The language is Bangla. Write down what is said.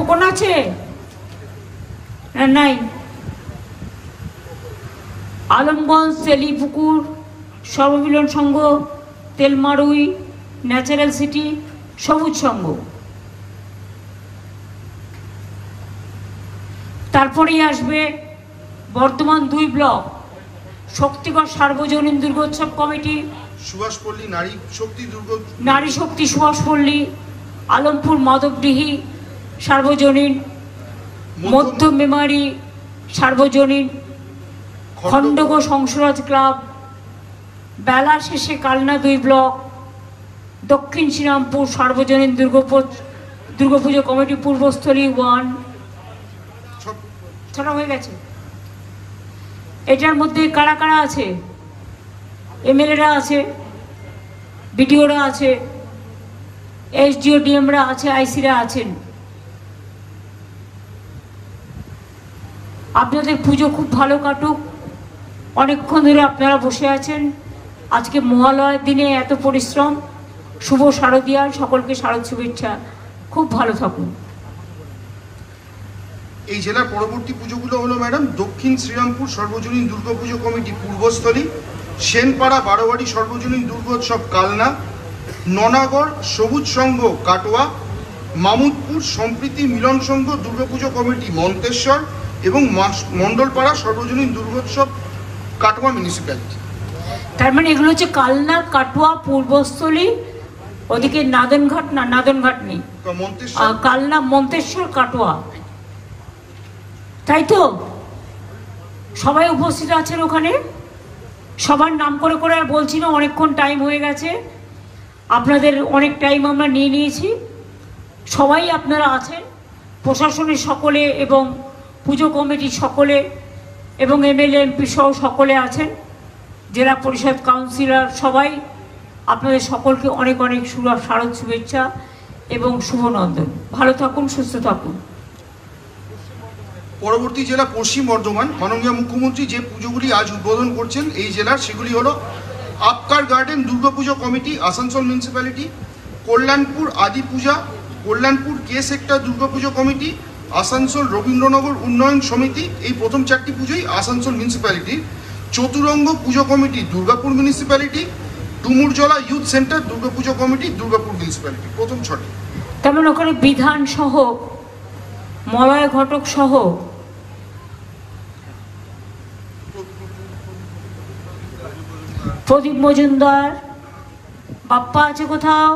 খোকন আছে না নাই? আলমগঞ্জ তেলিপুকুর সর্বমিলন সংঘ, তেলমারুই ন্যাচারাল সিটি, সবুজ সংঘ। তারপরেই আসবে বর্তমান 2 ব্লক শক্তিগড় সার্বজনীন দুর্গোৎসব কমিটি, সুভাষপল্লী নারী শক্তি সুভাষপল্লী, আলমপুর মাধবডিহি সার্বজনীন, মধ্য মেমারি সার্বজনীন, খণ্ডঘোষ সংসরাজ ক্লাব, বেলা শেষে কালনা 2 ব্লক, দক্ষিণ শ্রীরামপুর সার্বজনীন দুর্গাপুজো কমিটি, পূর্বস্থলী 1। ছড়া হয়ে গেছে। এটার মধ্যে কারা কারা আছে? এমএলএরা আছে, বিডিওরা আছে, এসডিও ডিএমরা আছে, আইসিরা আছেন। আপনাদের পুজো খুব ভালো কাটুক। অনেকক্ষণ ধরে আপনারা বসে আছেন। আজকে মহালয়ার দিনে এত পরিশ্রম। শুভ শারদীয়ার, সকলকে শারদ শুভেচ্ছা। খুব ভালো থাকুন। এই জেলার পরবর্তী পুজোগুলো হলো ম্যাডাম দক্ষিণ শ্রীরামপুর সর্বজনীন দুর্গাপুজো কমিটি পূর্বস্থলী, সেনপাড়া বারোয়ারি সর্বজনীন দুর্গোৎসব কালনা, ননাগড় সবুজ সংঘ কাটোয়া, মামুদপুর সম্প্রীতি মিলন সংঘ দুর্গাপুজো কমিটি মন্তেশ্বর এবং মণ্ডলপাড়া সর্বজনীন দুর্গোৎসব কাটোয়া মিউনিসিপ্যালিটি। তার মানে এগুলো হচ্ছে কালনা, কাটোয়া, পূর্বস্থলী, ওদিকে নাদনঘাট না, নাদনঘাট নেই, কালনা, মন্তেশ্বর, কাটোয়া, তাই তো? সবাই উপস্থিত আছেন ওখানে। সবার নাম করে করে আর বলছি না, অনেকক্ষণ টাইম হয়ে গেছে, আপনাদের অনেক টাইম আমরা নিয়ে নিয়েছি। সবাই আপনারা আছেন, প্রশাসনের সকলে এবং পুজো কমিটির সকলে এবং এমএলএ এমপি সহ সকলে আছেন, জেলা পরিষদ কাউন্সিলর সবাই। আপনাদের সকলকে অনেক অনেক শারদ শুভেচ্ছা এবং শুভনন্দন। ভালো থাকুন, সুস্থ থাকুন। পরবর্তী জেলা পশ্চিম বর্ধমান। মাননীয় মুখ্যমন্ত্রী যে পুজোগুলি আজ উদ্বোধন করছেন এই জেলার, সেগুলি হলো Upkar garden Durgapuja committee Asansol municipality, Kalyanpur আদি পূজা, Kalyanpur K sector Durgapuja committee, Asansol Rabindranagar উন্নয়ন সমিতি, এই প্রথম 4টি পুজোই আসানসোল মিউনিসিপ্যালিটি, চতুরঙ্গ পুজো committee Durgapur municipality, Dumurjala youth centre Durga Puja committee Durgapur municipality, প্রথম 6টি। তেমন ওখানে বিধান সহ, মলয় ঘটক সহ প্রদীপ মজুমদার, বাপ্পা আছে কোথাও?